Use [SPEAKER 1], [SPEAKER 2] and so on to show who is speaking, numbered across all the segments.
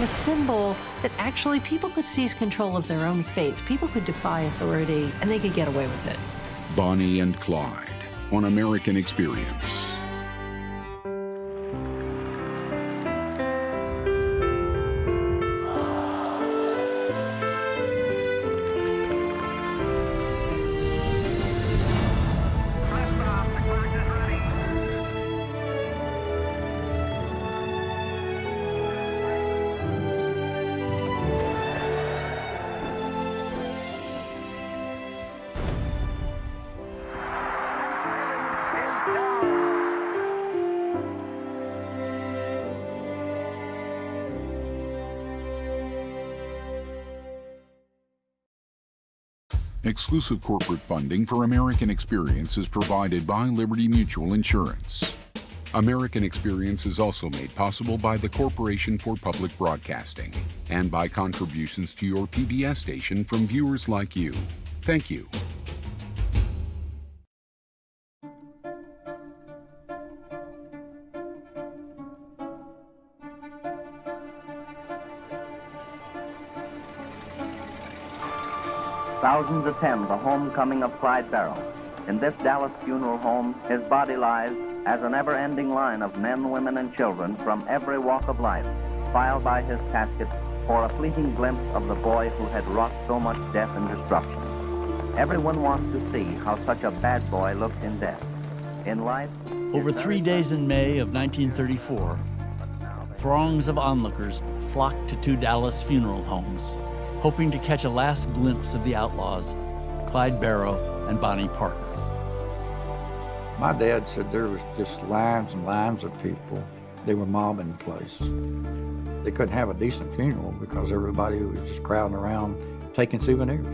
[SPEAKER 1] a symbol that actually people could seize control of their own fates. People could defy authority, and they could get away with it.
[SPEAKER 2] Bonnie and Clyde on American Experience. Exclusive corporate funding for American Experience is provided by Liberty Mutual Insurance. American Experience is also made possible by the Corporation for Public Broadcasting and by contributions to your PBS station from viewers like you. Thank you.
[SPEAKER 3] Thousands attend the homecoming of Clyde Barrow. In this Dallas funeral home, his body lies as a never-ending line of men, women, and children from every walk of life file by his casket for a fleeting glimpse of the boy who had wrought so much death and destruction. Everyone wants to see how such a bad boy looked in death. In life...
[SPEAKER 4] Over 3 days in May of 1934, throngs of onlookers flocked to 2 Dallas funeral homes, hoping to catch a last glimpse of the outlaws, Clyde Barrow and Bonnie Parker.
[SPEAKER 5] My dad said there was just lines and lines of people. They were mobbing the place. They couldn't have a decent funeral because everybody was just crowding around taking souvenirs.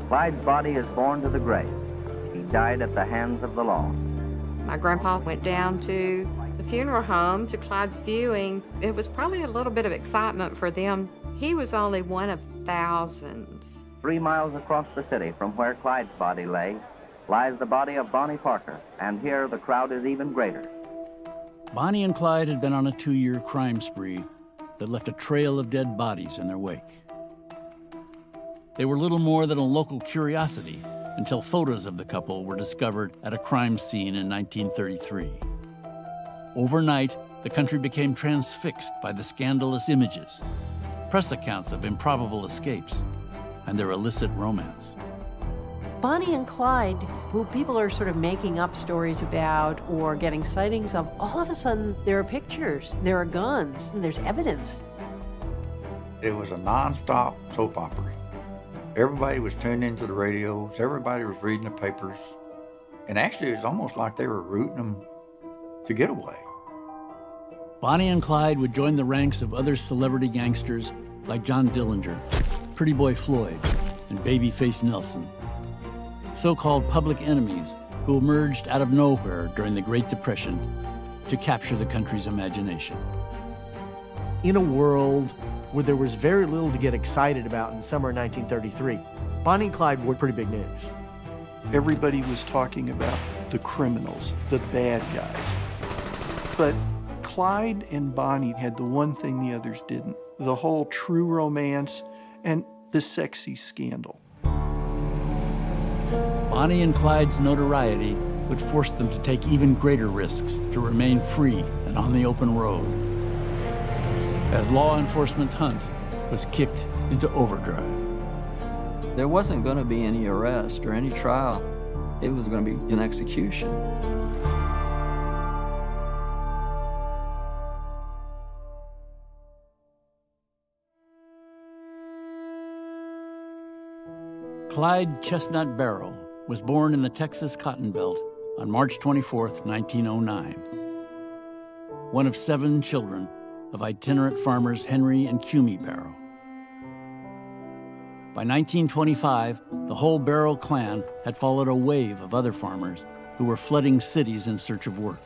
[SPEAKER 3] Clyde's body is borne to the grave. He died at the hands of the law.
[SPEAKER 6] My grandpa went down to the funeral home to Clyde's viewing. It was probably a little bit of excitement for them. He was only one of thousands.
[SPEAKER 3] 3 miles across the city from where Clyde's body lay, lies the body of Bonnie Parker, and here the crowd is even greater.
[SPEAKER 4] Bonnie and Clyde had been on a 2-year crime spree that left a trail of dead bodies in their wake. They were little more than a local curiosity until photos of the couple were discovered at a crime scene in 1933. Overnight, the country became transfixed by the scandalous images, press accounts of improbable escapes, and their illicit romance.
[SPEAKER 1] Bonnie and Clyde, who people are sort of making up stories about or getting sightings of, all of a sudden there are pictures, there are guns, and there's evidence.
[SPEAKER 5] It was a nonstop soap opera. Everybody was tuned into the radios, everybody was reading the papers, and actually it was almost like they were rooting them to get away.
[SPEAKER 4] Bonnie and Clyde would join the ranks of other celebrity gangsters like John Dillinger, Pretty Boy Floyd, and Babyface Nelson, so-called public enemies who emerged out of nowhere during the Great Depression to capture the country's imagination.
[SPEAKER 7] In a world where there was very little to get excited about in summer 1933, Bonnie and Clyde were pretty big news.
[SPEAKER 8] Everybody was talking about the criminals, the bad guys. But Clyde and Bonnie had the one thing the others didn't, the whole true romance and the sexy scandal.
[SPEAKER 4] Bonnie and Clyde's notoriety would force them to take even greater risks to remain free and on the open road, as law enforcement's hunt was kicked into overdrive.
[SPEAKER 9] There wasn't going to be any arrest or any trial. It was going to be an execution.
[SPEAKER 4] Clyde Chestnut Barrow was born in the Texas Cotton Belt on March 24, 1909. One of 7 children of itinerant farmers Henry and Cumie Barrow. By 1925, the whole Barrow clan had followed a wave of other farmers who were flooding cities in search of work.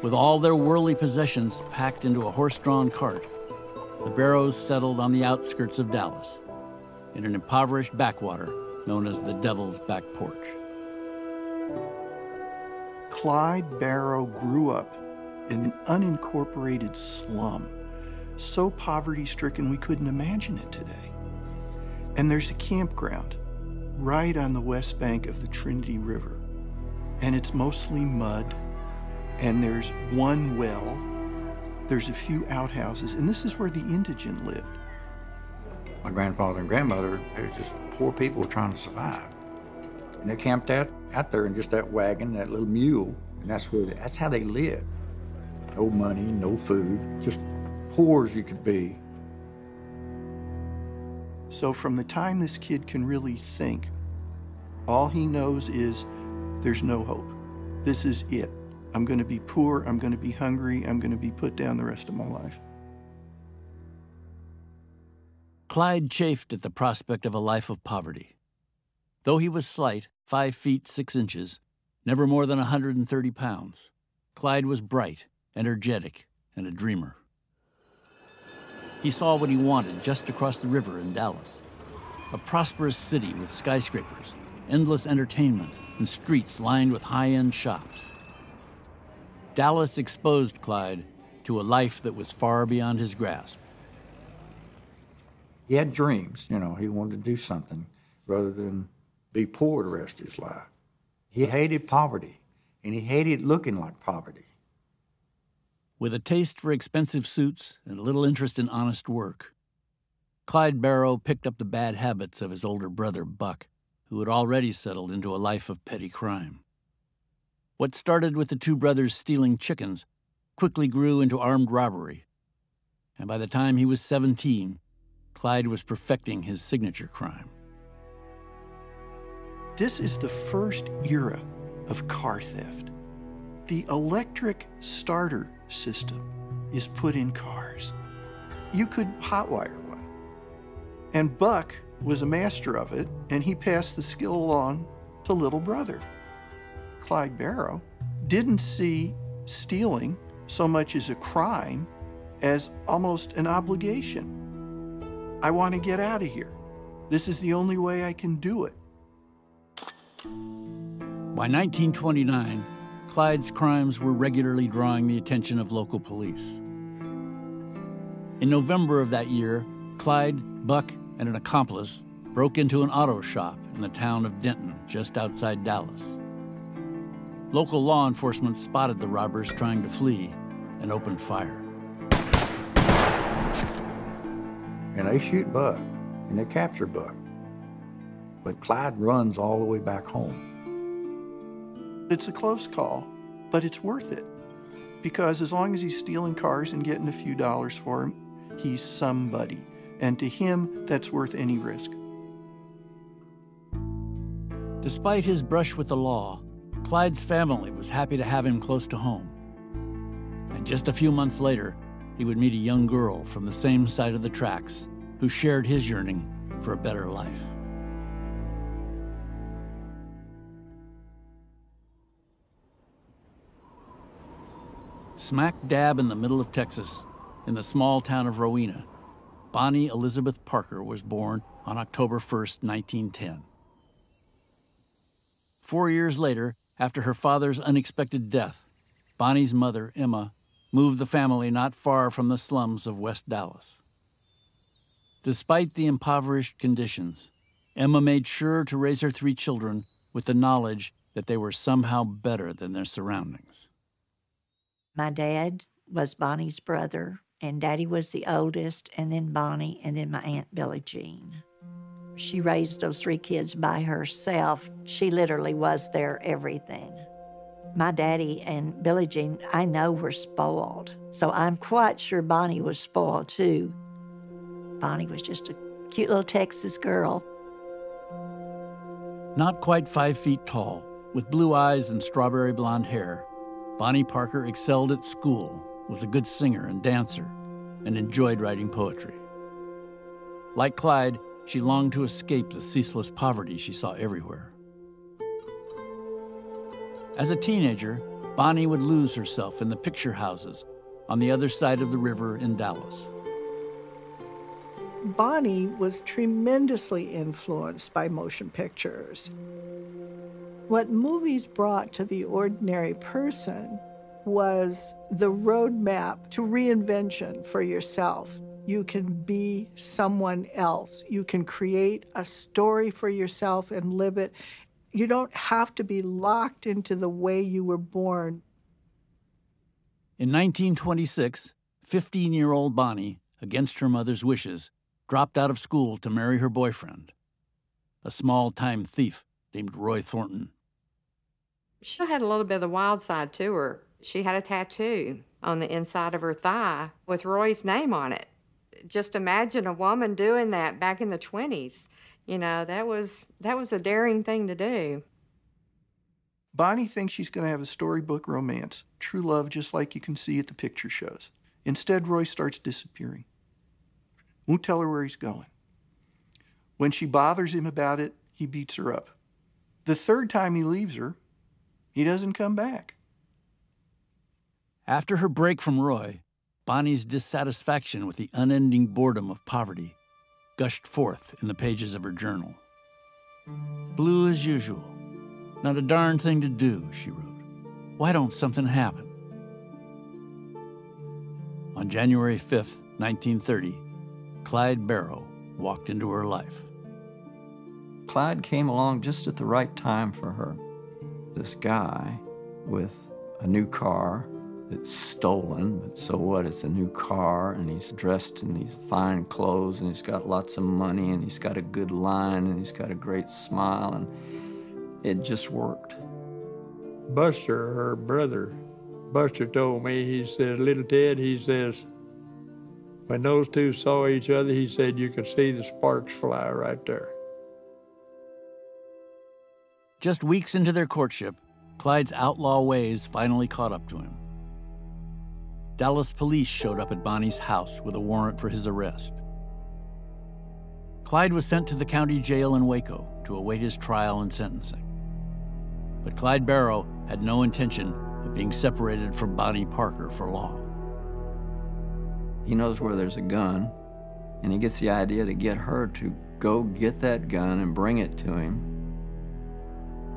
[SPEAKER 4] With all their worldly possessions packed into a horse-drawn cart, the Barrows settled on the outskirts of Dallas, in an impoverished backwater known as the Devil's Back Porch.
[SPEAKER 8] Clyde Barrow grew up in an unincorporated slum so poverty-stricken we couldn't imagine it today. And there's a campground right on the west bank of the Trinity River. And it's mostly mud, and there's one well, there's a few outhouses, and this is where the indigent lived.
[SPEAKER 5] My grandfather and grandmother, they were just poor people trying to survive. And they camped out there in just that wagon, that little mule, and that's how they lived. No money, no food, just poor as you could be.
[SPEAKER 8] So from the time this kid can really think, all he knows is there's no hope. This is it. I'm going to be poor, I'm going to be hungry, I'm going to be put down the rest of my life.
[SPEAKER 4] Clyde chafed at the prospect of a life of poverty. Though he was slight, 5 feet 6 inches, never more than 130 pounds, Clyde was bright, energetic, and a dreamer. He saw what he wanted just across the river in Dallas, a prosperous city with skyscrapers, endless entertainment, and streets lined with high-end shops. Dallas exposed Clyde to a life that was far beyond his grasp.
[SPEAKER 5] He had dreams, you know, he wanted to do something rather than be poor the rest of his life. He hated poverty, and he hated looking like poverty.
[SPEAKER 4] With a taste for expensive suits and little interest in honest work, Clyde Barrow picked up the bad habits of his older brother, Buck, who had already settled into a life of petty crime. What started with the two brothers stealing chickens quickly grew into armed robbery, and by the time he was 17, Clyde was perfecting his signature crime.
[SPEAKER 8] This is the first era of car theft. The electric starter system is put in cars. You could hotwire one. And Buck was a master of it, and he passed the skill along to little brother. Clyde Barrow didn't see stealing so much as a crime as almost an obligation. I want to get out of here. This is the only way I can do it.
[SPEAKER 4] By 1929, Clyde's crimes were regularly drawing the attention of local police. In November of that year, Clyde, Buck, and an accomplice broke into an auto shop in the town of Denton, just outside Dallas. Local law enforcement spotted the robbers trying to flee and opened fire.
[SPEAKER 5] And they shoot Buck, and they capture Buck. But Clyde runs all the way back home.
[SPEAKER 8] It's a close call, but it's worth it. Because as long as he's stealing cars and getting a few dollars for them, he's somebody. And to him, that's worth any risk.
[SPEAKER 4] Despite his brush with the law, Clyde's family was happy to have him close to home. And just a few months later, he would meet a young girl from the same side of the tracks who shared his yearning for a better life. Smack dab in the middle of Texas, in the small town of Rowena, Bonnie Elizabeth Parker was born on October 1st, 1910. 4 years later, after her father's unexpected death, Bonnie's mother, Emma, moved the family not far from the slums of West Dallas. Despite the impoverished conditions, Emma made sure to raise her 3 children with the knowledge that they were somehow better than their surroundings.
[SPEAKER 10] My dad was Bonnie's brother, and Daddy was the oldest, and then Bonnie, and then my Aunt Billie Jean. She raised those 3 kids by herself. She literally was their everything. My daddy and Billie Jean, I know, were spoiled. So I'm quite sure Bonnie was spoiled too. Bonnie was just a cute little Texas girl.
[SPEAKER 4] Not quite 5 feet tall, with blue eyes and strawberry blonde hair, Bonnie Parker excelled at school, was a good singer and dancer, and enjoyed writing poetry. Like Clyde, she longed to escape the ceaseless poverty she saw everywhere. As a teenager, Bonnie would lose herself in the picture houses on the other side of the river in Dallas.
[SPEAKER 11] Bonnie was tremendously influenced by motion pictures. What movies brought to the ordinary person was the roadmap to reinvention for yourself. You can be someone else. You can create a story for yourself and live it. You don't have to be locked into the way you were born.
[SPEAKER 4] In 1926, 15-year-old Bonnie, against her mother's wishes, dropped out of school to marry her boyfriend, a small-time thief named Roy Thornton.
[SPEAKER 6] She had a little bit of the wild side to her. She had a tattoo on the inside of her thigh with Roy's name on it. Just imagine a woman doing that back in the 20s. You know, that was a daring thing to do.
[SPEAKER 8] Bonnie thinks she's going to have a storybook romance, true love just like you can see at the picture shows. Instead, Roy starts disappearing. Won't tell her where he's going. When she bothers him about it, he beats her up. The third time he leaves her, he doesn't come back.
[SPEAKER 4] After her break from Roy, Bonnie's dissatisfaction with the unending boredom of poverty gushed forth in the pages of her journal. Blue as usual. Not a darn thing to do, she wrote. Why don't something happen? On January 5th, 1930, Clyde Barrow walked into her life.
[SPEAKER 9] Clyde came along just at the right time for her. This guy with a new car that's stolen, but so what? It's a new car, and he's dressed in these fine clothes, and he's got lots of money, and he's got a good line, and he's got a great smile, and it just worked.
[SPEAKER 12] Buster, her brother, Buster told me, he said, little Ted, he says, when those two saw each other, he said, you could see the sparks fly right there.
[SPEAKER 4] Just weeks into their courtship, Clyde's outlaw ways finally caught up to him. Dallas police showed up at Bonnie's house with a warrant for his arrest. Clyde was sent to the county jail in Waco to await his trial and sentencing. But Clyde Barrow had no intention of being separated from Bonnie Parker for long.
[SPEAKER 9] He knows where there's a gun, and he gets the idea to get her to go get that gun and bring it to him.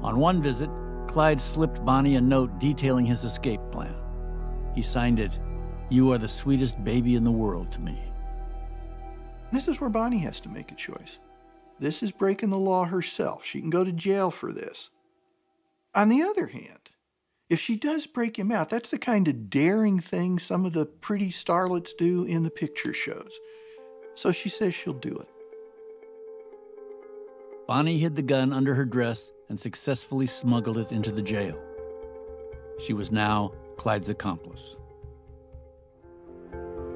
[SPEAKER 4] On one visit, Clyde slipped Bonnie a note detailing his escape plan. He signed it, "You are the sweetest baby in the world to me."
[SPEAKER 8] This is where Bonnie has to make a choice. This is breaking the law herself. She can go to jail for this. On the other hand, if she does break him out, that's the kind of daring thing some of the pretty starlets do in the picture shows. So she says she'll do it.
[SPEAKER 4] Bonnie hid the gun under her dress and successfully smuggled it into the jail. She was now Clyde's accomplice.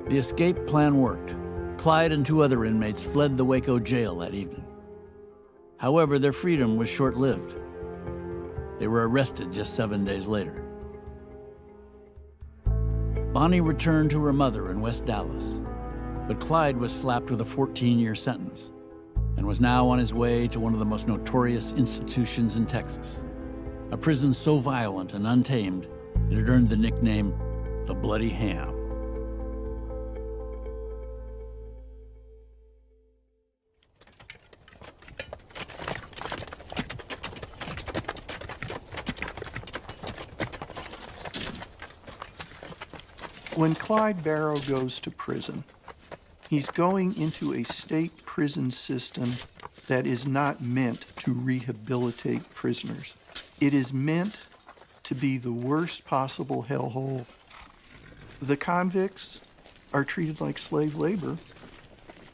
[SPEAKER 4] The escape plan worked. Clyde and two other inmates fled the Waco jail that evening. However, their freedom was short-lived. They were arrested just 7 days later. Bonnie returned to her mother in West Dallas, but Clyde was slapped with a 14-year sentence and was now on his way to one of the most notorious institutions in Texas, a prison so violent and untamed that it earned the nickname the Bloody Ham.
[SPEAKER 8] When Clyde Barrow goes to prison, he's going into a state prison system that is not meant to rehabilitate prisoners. It is meant to be the worst possible hellhole. The convicts are treated like slave labor.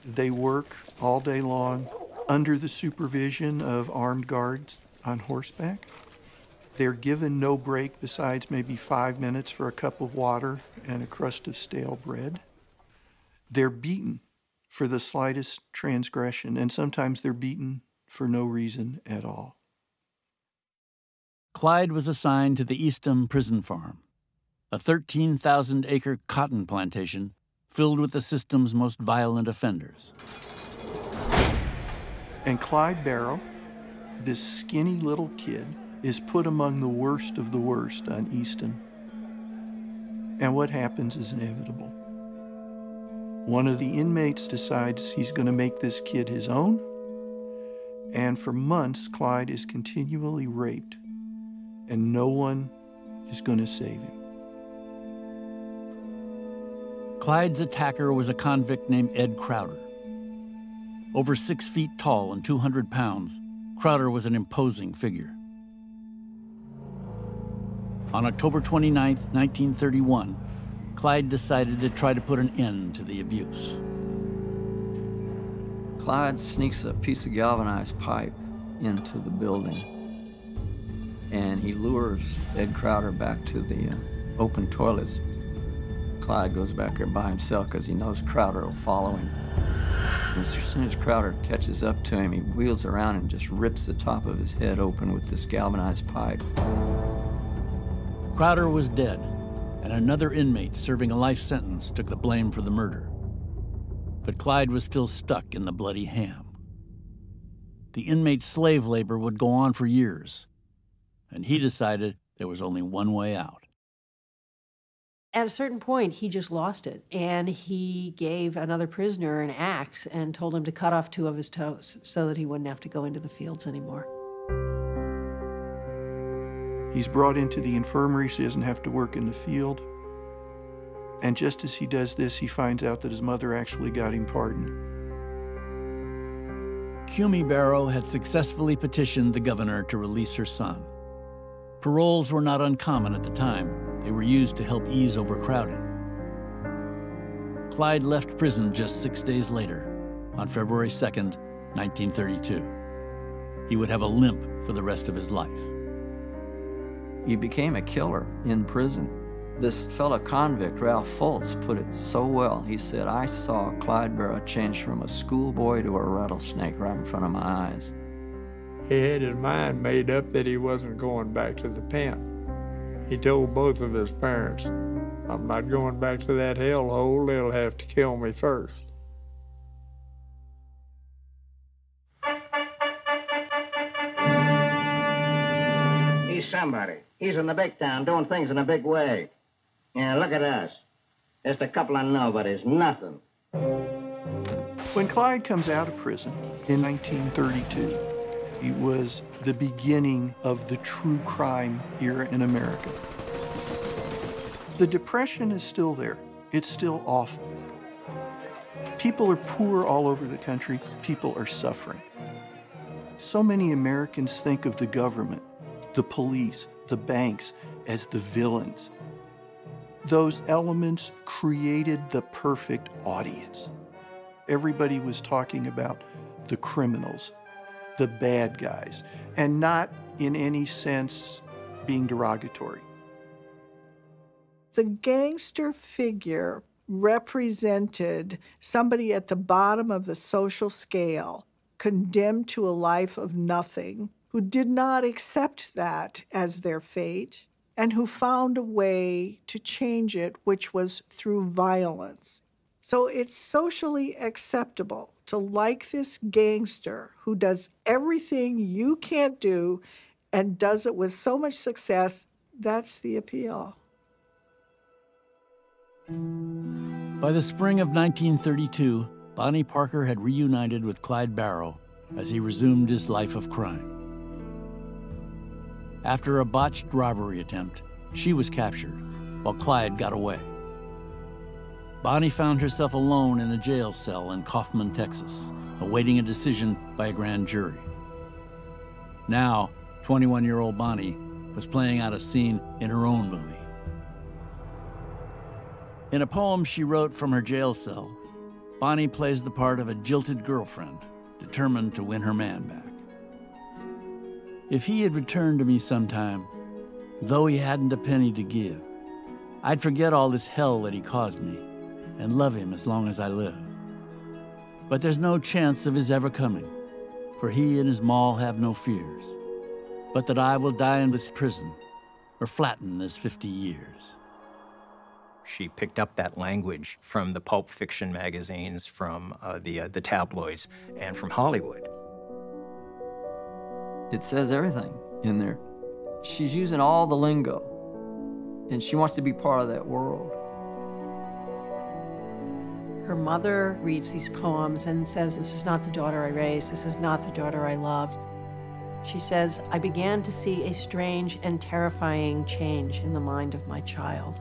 [SPEAKER 8] They work all day long under the supervision of armed guards on horseback. They're given no break besides maybe 5 minutes for a cup of water and a crust of stale bread. They're beaten for the slightest transgression, and sometimes they're beaten for no reason at all.
[SPEAKER 4] Clyde was assigned to the Eastham Prison Farm, a 13,000-acre cotton plantation filled with the system's most violent offenders.
[SPEAKER 8] And Clyde Barrow, this skinny little kid, is put among the worst of the worst on Easton. And what happens is inevitable. One of the inmates decides he's going to make this kid his own, and for months, Clyde is continually raped, and no one is going to save him.
[SPEAKER 4] Clyde's attacker was a convict named Ed Crowder. Over 6 feet tall and 200 pounds, Crowder was an imposing figure. On October 29, 1931, Clyde decided to try to put an end to the abuse.
[SPEAKER 9] Clyde sneaks a piece of galvanized pipe into the building, and he lures Ed Crowder back to the open toilets. Clyde goes back there by himself because he knows Crowder will follow him. And as soon as Crowder catches up to him, he wheels around and just rips the top of his head open with this galvanized pipe.
[SPEAKER 4] Crowder was dead, and another inmate serving a life sentence took the blame for the murder. But Clyde was still stuck in the bloody ham. The inmate's slave labor would go on for years, and he decided there was only one way out.
[SPEAKER 1] At a certain point, he just lost it, and he gave another prisoner an axe and told him to cut off 2 of his toes so that he wouldn't have to go into the fields anymore.
[SPEAKER 8] He's brought into the infirmary so he doesn't have to work in the field. And just as he does this, he finds out that his mother actually got him pardoned.
[SPEAKER 4] Cumie Barrow had successfully petitioned the governor to release her son. Paroles were not uncommon at the time. They were used to help ease overcrowding. Clyde left prison just 6 days later, on February 2nd, 1932. He would have a limp for the rest of his life.
[SPEAKER 9] He became a killer in prison. This fellow convict, Ralph Foltz, put it so well. He said, "I saw Clyde Barrow change from a schoolboy to a rattlesnake right in front of my eyes."
[SPEAKER 12] He had his mind made up that he wasn't going back to the pen. He told both of his parents, "I'm not going back to that hellhole. They'll have to kill me first."
[SPEAKER 13] He's somebody. He's in the big town doing things in a big way. Yeah, look at us. Just a couple of nobodies, nothing.
[SPEAKER 8] When Clyde comes out of prison in 1932, it was the beginning of the true crime era in America. The Depression is still there. It's still awful. People are poor all over the country. People are suffering. So many Americans think of the government, the police, the banks as the villains. Those elements created the perfect audience. Everybody was talking about the criminals, the bad guys, and not in any sense being derogatory.
[SPEAKER 11] The gangster figure represented somebody at the bottom of the social scale, condemned to a life of nothing, who did not accept that as their fate, and who found a way to change it, which was through violence. So it's socially acceptable to like this gangster who does everything you can't do and does it with so much success. That's the appeal.
[SPEAKER 4] By the spring of 1932, Bonnie Parker had reunited with Clyde Barrow as he resumed his life of crime. After a botched robbery attempt, she was captured, while Clyde got away. Bonnie found herself alone in a jail cell in Kaufman, Texas, awaiting a decision by a grand jury. Now, 21-year-old Bonnie was playing out a scene in her own movie. In a poem she wrote from her jail cell, Bonnie plays the part of a jilted girlfriend, determined to win her man back. If he had returned to me sometime, though he hadn't a penny to give, I'd forget all this hell that he caused me and love him as long as I live. But there's no chance of his ever coming, for he and his maul have no fears, but that I will die in this prison or flatten this 50 years.
[SPEAKER 14] She picked up that language from the pulp fiction magazines, from the tabloids, and from Hollywood.
[SPEAKER 9] It says everything in there. She's using all the lingo, and she wants to be part of that world.
[SPEAKER 1] Her mother reads these poems and says, "This is not the daughter I raised. This is not the daughter I loved." She says, "I began to see a strange and terrifying change in the mind of my child."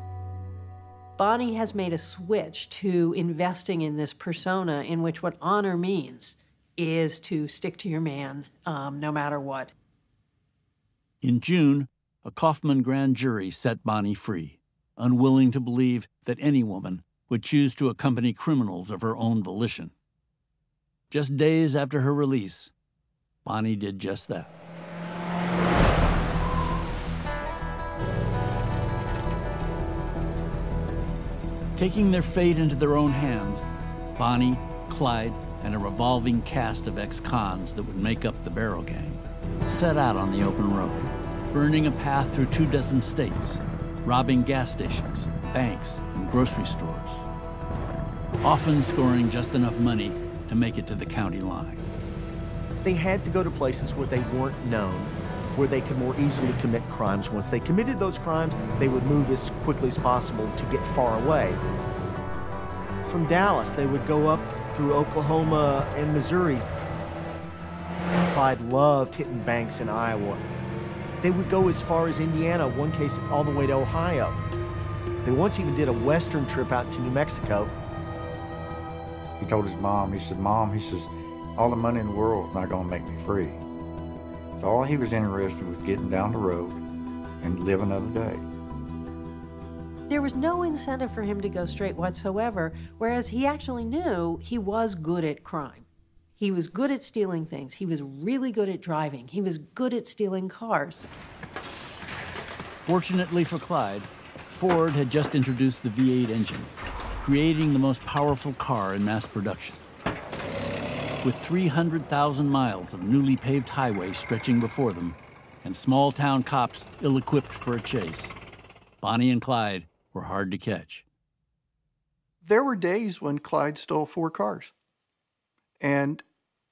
[SPEAKER 1] Bonnie has made a switch to investing in this persona in which what honor means is to stick to your man no matter what.
[SPEAKER 4] In June, a Kaufman grand jury set Bonnie free, unwilling to believe that any woman would choose to accompany criminals of her own volition. Just days after her release, Bonnie did just that. Taking their fate into their own hands, Bonnie, Clyde, and a revolving cast of ex-cons that would make up the Barrow Gang set out on the open road, burning a path through 24 states, robbing gas stations, banks, and grocery stores, often scoring just enough money to make it to the county line.
[SPEAKER 7] They had to go to places where they weren't known, where they could more easily commit crimes. Once they committed those crimes, they would move as quickly as possible to get far away. From Dallas, they would go up through Oklahoma and Missouri. Clyde loved hitting banks in Iowa. They would go as far as Indiana, one case all the way to Ohio. They once even did a western trip out to New Mexico.
[SPEAKER 5] He told his mom, he said, "Mom," he says, "all the money in the world is not going to make me free." So all he was interested was getting down the road and live another day.
[SPEAKER 1] There was no incentive for him to go straight whatsoever, whereas he actually knew he was good at crime. He was good at stealing things. He was really good at driving. He was good at stealing cars.
[SPEAKER 4] Fortunately for Clyde, Ford had just introduced the V8 engine, creating the most powerful car in mass production. With 300,000 miles of newly paved highway stretching before them, and small-town cops ill-equipped for a chase, Bonnie and Clyde were hard to catch.
[SPEAKER 8] There were days when Clyde stole 4 cars. And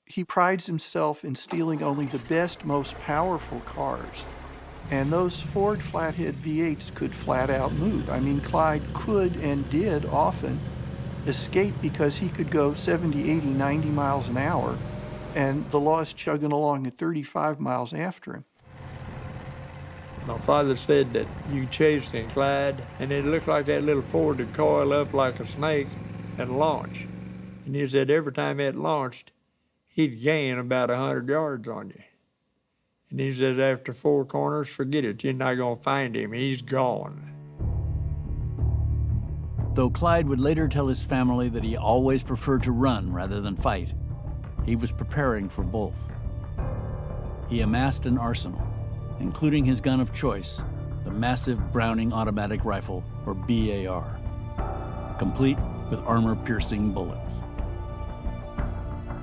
[SPEAKER 8] he prides himself in stealing only the best, most powerful cars. And those Ford flathead V8s could flat out move. I mean, Clyde could and did often escape because he could go 70, 80, 90 miles an hour, and the law is chugging along at 35 miles after him.
[SPEAKER 12] My father said that you chased him, Clyde, and it looked like that little Ford would coil up like a snake and launch. And he said every time it launched, he'd gain about 100 yards on you. And he said after 4 corners, forget it, you're not gonna find him, he's gone.
[SPEAKER 4] Though Clyde would later tell his family that he always preferred to run rather than fight, he was preparing for both. He amassed an arsenal, including his gun of choice, the massive Browning automatic rifle, or BAR, complete with armor-piercing bullets.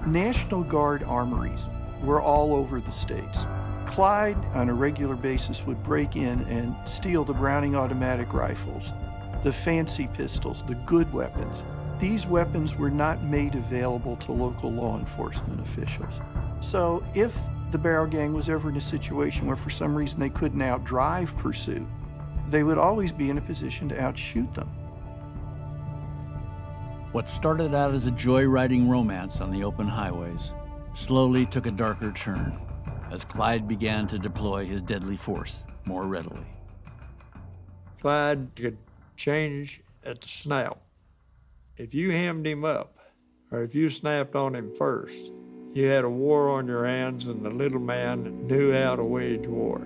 [SPEAKER 8] National Guard armories were all over the states. Clyde, on a regular basis, would break in and steal the Browning automatic rifles, the fancy pistols, the good weapons. These weapons were not made available to local law enforcement officials. So if the Barrow Gang was ever in a situation where for some reason they couldn't outdrive pursuit, they would always be in a position to outshoot them.
[SPEAKER 4] What started out as a joyriding romance on the open highways slowly took a darker turn as Clyde began to deploy his deadly force more readily.
[SPEAKER 12] Clyde could change at the snap. If you hemmed him up, or if you snapped on him first, you had a war on your hands, and the little man knew how to wage war.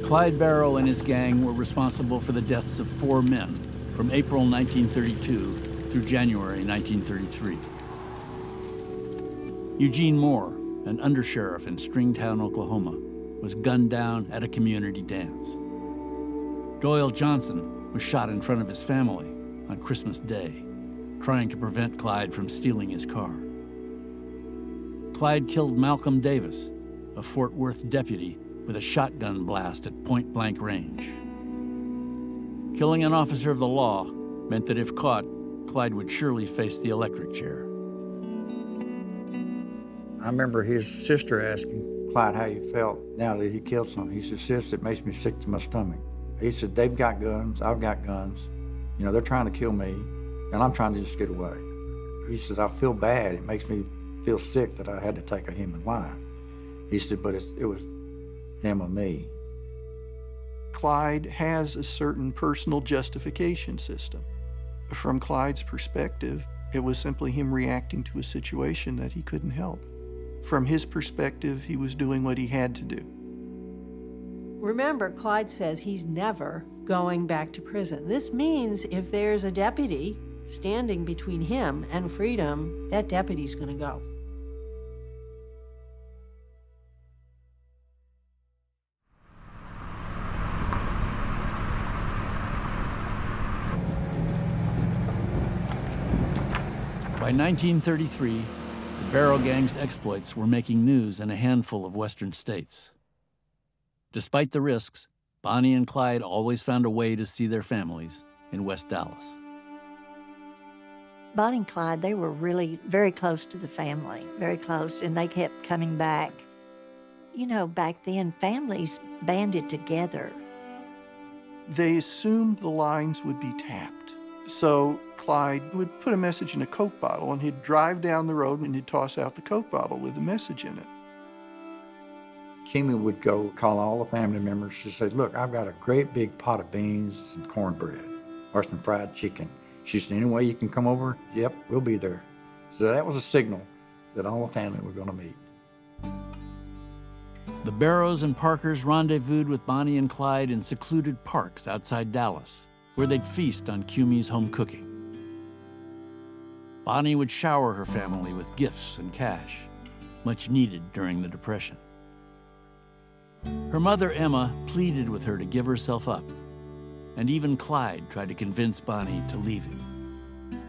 [SPEAKER 4] Clyde Barrow and his gang were responsible for the deaths of 4 men from April 1932 through January 1933. Eugene Moore, an undersheriff in Stringtown, Oklahoma, was gunned down at a community dance. Doyle Johnson was shot in front of his family on Christmas Day, trying to prevent Clyde from stealing his car. Clyde killed Malcolm Davis, a Fort Worth deputy, with a shotgun blast at point-blank range. Killing an officer of the law meant that if caught, Clyde would surely face the electric chair.
[SPEAKER 5] I remember his sister asking Clyde how he felt now that he killed someone. He said, "Sis, it makes me sick to my stomach." He said, "They've got guns, I've got guns. You know, they're trying to kill me, and I'm trying to just get away." He says, "I feel bad. It makes me feel sick that I had to take a human life." He said, "But it was them or me."
[SPEAKER 8] Clyde has a certain personal justification system. From Clyde's perspective, it was simply him reacting to a situation that he couldn't help. From his perspective, he was doing what he had to do.
[SPEAKER 1] Remember, Clyde says he's never going back to prison. This means if there's a deputy standing between him and freedom, that deputy's going to go.
[SPEAKER 4] By 1933, the Barrow Gang's exploits were making news in a handful of western states. Despite the risks, Bonnie and Clyde always found a way to see their families in West Dallas.
[SPEAKER 10] Bonnie and Clyde, they were really very close to the family, very close, and they kept coming back. You know, back then, families banded together.
[SPEAKER 8] They assumed the lines would be tapped. So Clyde would put a message in a Coke bottle, and he'd drive down the road and he'd toss out the Coke bottle with a message in it.
[SPEAKER 5] Kimi would go call all the family members. She said, look, I've got a great big pot of beans, some cornbread, or some fried chicken. She said, any way you can come over? Yep, we'll be there. So that was a signal that all the family were going to meet.
[SPEAKER 4] The Barrows and Parkers rendezvoused with Bonnie and Clyde in secluded parks outside Dallas, where they'd feast on Kumi's home cooking. Bonnie would shower her family with gifts and cash, much needed during the Depression. Her mother, Emma, pleaded with her to give herself up, and even Clyde tried to convince Bonnie to leave him.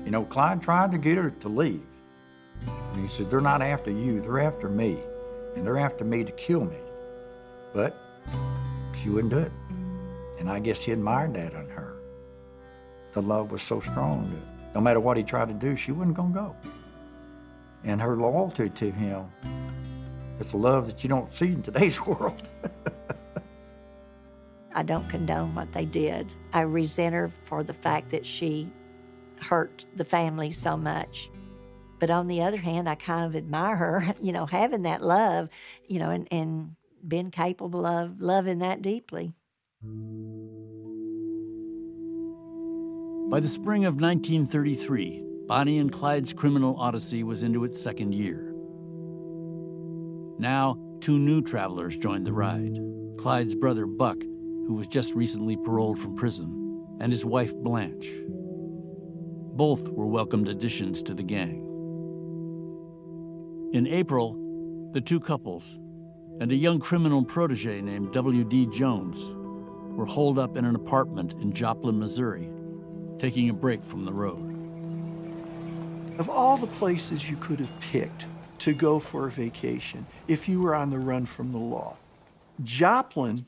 [SPEAKER 5] You know, Clyde tried to get her to leave. And he said, they're not after you, they're after me. And they're after me to kill me. But she wouldn't do it. And I guess he admired that in her. The love was so strong that no matter what he tried to do, she wasn't gonna go. And her loyalty to him, it's a love that you don't see in today's world.
[SPEAKER 10] I don't condone what they did. I resent her for the fact that she hurt the family so much. But on the other hand, I kind of admire her, you know, having that love, you know, and being capable of loving that deeply.
[SPEAKER 4] By the spring of 1933, Bonnie and Clyde's criminal odyssey was into its second year. Now, two new travelers joined the ride. Clyde's brother, Buck, who was just recently paroled from prison, and his wife, Blanche. Both were welcomed additions to the gang. In April, the two couples and a young criminal protege named W.D. Jones were holed up in an apartment in Joplin, Missouri, taking a break from the road.
[SPEAKER 8] Of all the places you could have picked to go for a vacation if you were on the run from the law, Joplin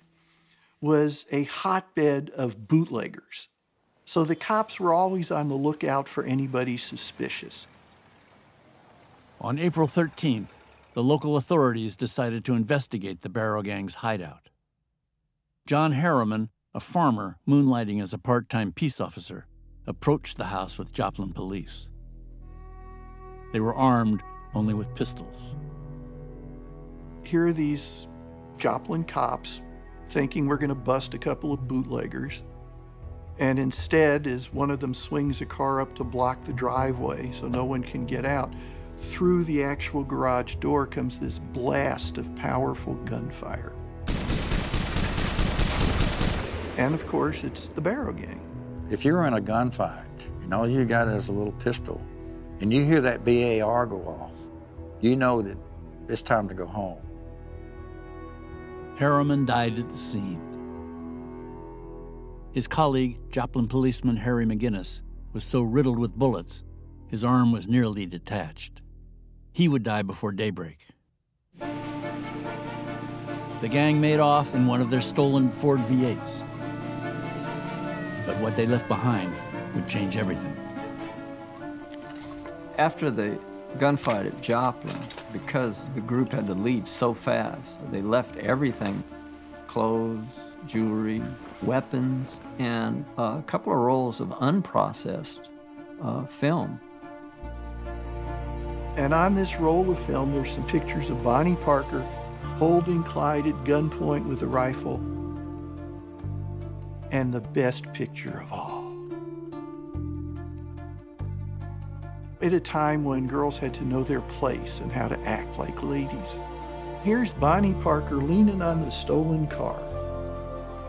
[SPEAKER 8] was a hotbed of bootleggers. So the cops were always on the lookout for anybody suspicious.
[SPEAKER 4] On April 13th, the local authorities decided to investigate the Barrow Gang's hideout. John Harriman, a farmer moonlighting as a part-time peace officer, approached the house with Joplin police. They were armed only with pistols.
[SPEAKER 8] Here are these Joplin cops thinking we're going to bust a couple of bootleggers. And instead, as one of them swings a car up to block the driveway so no one can get out, through the actual garage door comes this blast of powerful gunfire. And of course, it's the Barrow Gang.
[SPEAKER 5] If you're in a gunfight and all you got is a little pistol and you hear that BAR go off, you know that it's time to go home.
[SPEAKER 4] Harriman died at the scene. His colleague, Joplin policeman Harry McGinnis, was so riddled with bullets, his arm was nearly detached. He would die before daybreak. The gang made off in one of their stolen Ford V8s. But what they left behind would change everything.
[SPEAKER 9] After the gunfight at Joplin, because the group had to leave so fast, they left everything, clothes, jewelry, weapons, and a couple of rolls of unprocessed film.
[SPEAKER 8] And on this roll of film, there's some pictures of Bonnie Parker holding Clyde at gunpoint with a rifle, and the best picture of all. At a time when girls had to know their place and how to act like ladies. Here's Bonnie Parker leaning on the stolen car.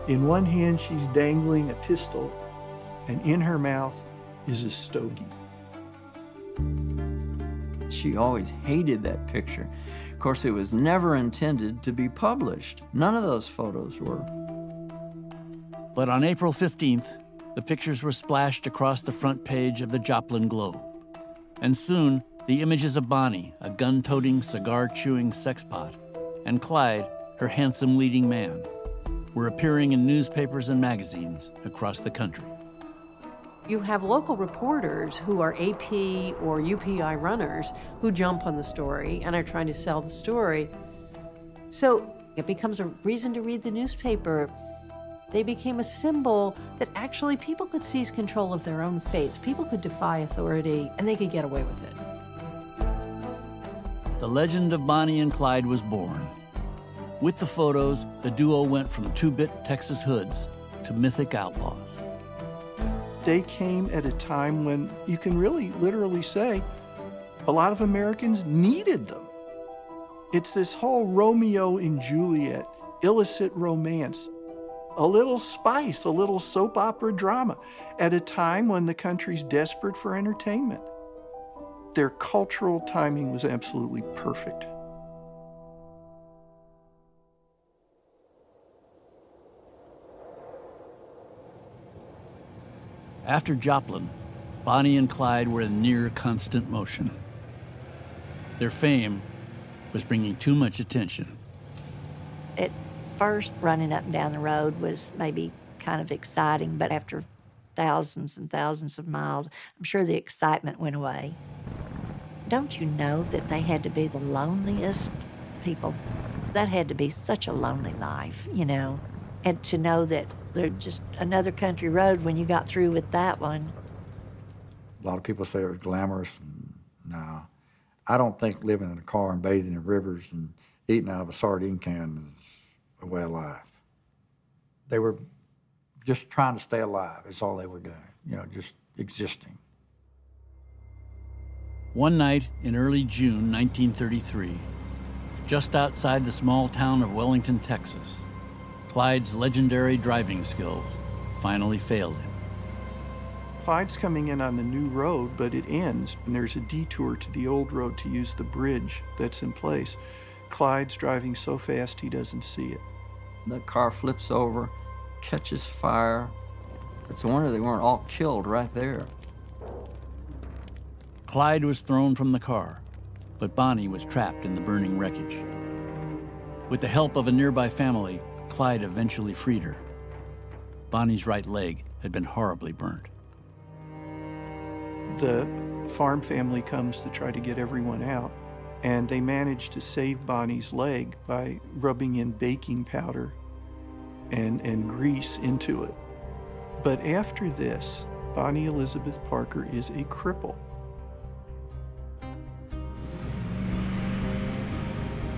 [SPEAKER 8] In one hand, she's dangling a pistol, and in her mouth is a stogie.
[SPEAKER 9] She always hated that picture. Of course, it was never intended to be published. None of those photos were.
[SPEAKER 4] But on April 15th, the pictures were splashed across the front page of the Joplin Globe. And soon, the images of Bonnie, a gun-toting, cigar-chewing sexpot, and Clyde, her handsome leading man, were appearing in newspapers and magazines across the country.
[SPEAKER 1] You have local reporters who are AP or UPI runners who jump on the story and are trying to sell the story. So it becomes a reason to read the newspaper. They became a symbol that actually people could seize control of their own fates. People could defy authority, and they could get away with it.
[SPEAKER 4] The legend of Bonnie and Clyde was born. With the photos, the duo went from two-bit Texas hoods to mythic outlaws.
[SPEAKER 8] They came at a time when you can really literally say a lot of Americans needed them. It's this whole Romeo and Juliet, illicit romance, a little spice, a little soap opera drama at a time when the country's desperate for entertainment. Their cultural timing was absolutely perfect.
[SPEAKER 4] After Joplin, Bonnie and Clyde were in near constant motion. Their fame was bringing too much attention.
[SPEAKER 10] At first, running up and down the road was maybe kind of exciting, but after thousands and thousands of miles, I'm sure the excitement went away. Don't you know that they had to be the loneliest people? That had to be such a lonely life, you know, and to know that they're just another country road when you got through with that one.
[SPEAKER 5] A lot of people say it was glamorous. No, I don't think living in a car and bathing in rivers and eating out of a sardine can is a way of life. They were just trying to stay alive. That's all they were doing, you know, just existing.
[SPEAKER 4] One night in early June 1933, just outside the small town of Wellington, Texas, Clyde's legendary driving skills finally failed him.
[SPEAKER 8] Clyde's coming in on the new road, but it ends, and there's a detour to the old road to use the bridge that's in place. Clyde's driving so fast he doesn't see it.
[SPEAKER 9] The car flips over, catches fire. It's a wonder they weren't all killed right there.
[SPEAKER 4] Clyde was thrown from the car, but Bonnie was trapped in the burning wreckage. With the help of a nearby family, Clyde eventually freed her. Bonnie's right leg had been horribly burned.
[SPEAKER 8] The farm family comes to try to get everyone out, and they manage to save Bonnie's leg by rubbing in baking powder and grease into it. But after this, Bonnie Elizabeth Parker is a cripple.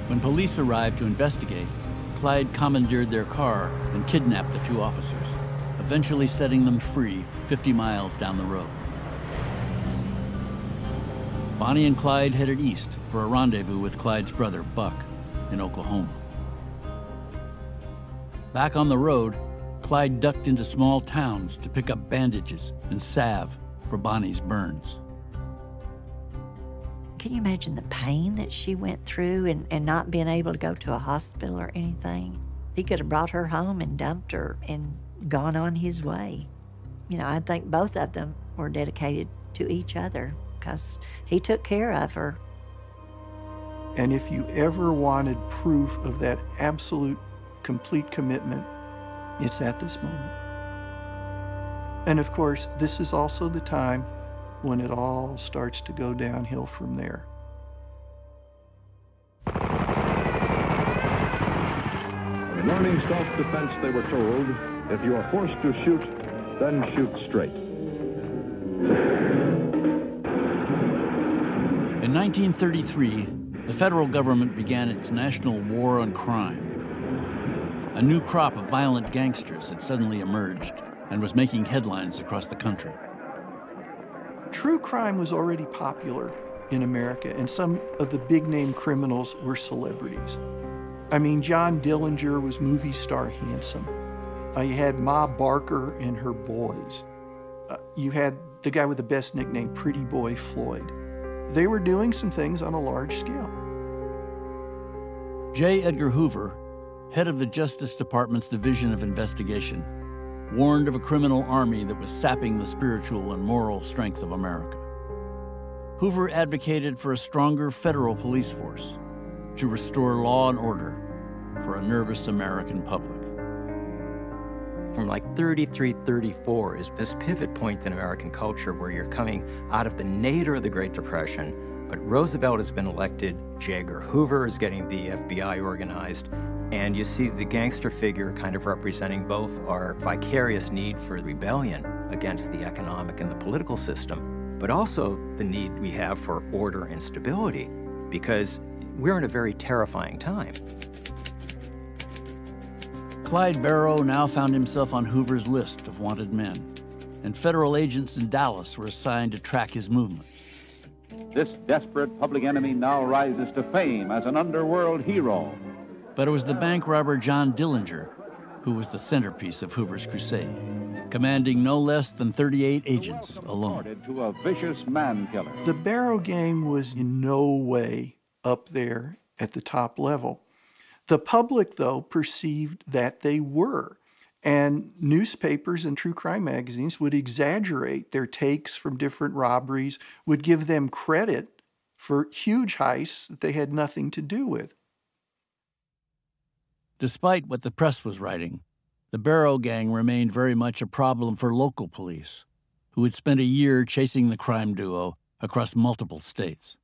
[SPEAKER 4] When police arrived to investigate, Clyde commandeered their car and kidnapped the two officers, eventually setting them free 50 miles down the road. Bonnie and Clyde headed east for a rendezvous with Clyde's brother, Buck, in Oklahoma. Back on the road, Clyde ducked into small towns to pick up bandages and salve for Bonnie's burns.
[SPEAKER 10] Can you imagine the pain that she went through and not being able to go to a hospital or anything? He could have brought her home and dumped her and gone on his way. You know, I think both of them were dedicated to each other because he took care of her.
[SPEAKER 8] And if you ever wanted proof of that absolute, complete commitment, it's at this moment. And of course, this is also the time when it all starts to go downhill from there.
[SPEAKER 15] In learning self-defense, they were told, if you are forced to shoot, then shoot straight.
[SPEAKER 4] In 1933, the federal government began its national war on crime. A new crop of violent gangsters had suddenly emerged and was making headlines across the country.
[SPEAKER 8] True crime was already popular in America, and some of the big-name criminals were celebrities. I mean, John Dillinger was movie star handsome. You had Ma Barker and her boys. You had the guy with the best nickname, Pretty Boy Floyd. They were doing some things on a large scale.
[SPEAKER 4] J. Edgar Hoover, head of the Justice Department's Division of Investigation, warned of a criminal army that was sapping the spiritual and moral strength of America. Hoover advocated for a stronger federal police force to restore law and order for a nervous American public.
[SPEAKER 14] From like 33, 34 is this pivot point in American culture where you're coming out of the nadir of the Great Depression, but Roosevelt has been elected, J. Edgar Hoover is getting the FBI organized, and you see the gangster figure kind of representing both our vicarious need for rebellion against the economic and the political system, but also the need we have for order and stability, because we're in a very terrifying time.
[SPEAKER 4] Clyde Barrow now found himself on Hoover's list of wanted men, and federal agents in Dallas were assigned to track his movements.
[SPEAKER 16] This desperate public enemy now rises to fame as an underworld hero.
[SPEAKER 4] But it was the bank robber John Dillinger who was the centerpiece of Hoover's crusade, commanding no less than 38 agents alone.
[SPEAKER 16] To a vicious man killer.
[SPEAKER 8] The Barrow gang was in no way up there at the top level. The public, though, perceived that they were, and newspapers and true crime magazines would exaggerate their takes from different robberies, would give them credit for huge heists that they had nothing to do with.
[SPEAKER 4] Despite what the press was writing, the Barrow gang remained very much a problem for local police, who had spent a year chasing the crime duo across multiple states.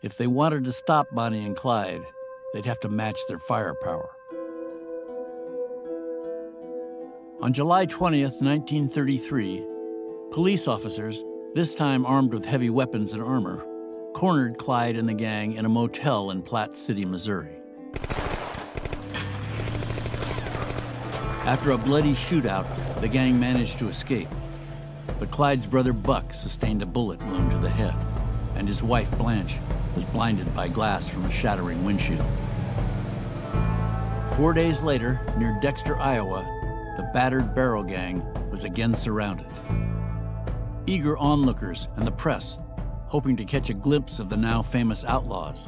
[SPEAKER 4] If they wanted to stop Bonnie and Clyde, they'd have to match their firepower. On July 20th, 1933, police officers, this time armed with heavy weapons and armor, cornered Clyde and the gang in a motel in Platte City, Missouri. After a bloody shootout, the gang managed to escape, but Clyde's brother Buck sustained a bullet wound to the head, and his wife Blanche was blinded by glass from a shattering windshield. 4 days later, near Dexter, Iowa, the battered Barrow gang was again surrounded. Eager onlookers and the press, hoping to catch a glimpse of the now famous outlaws,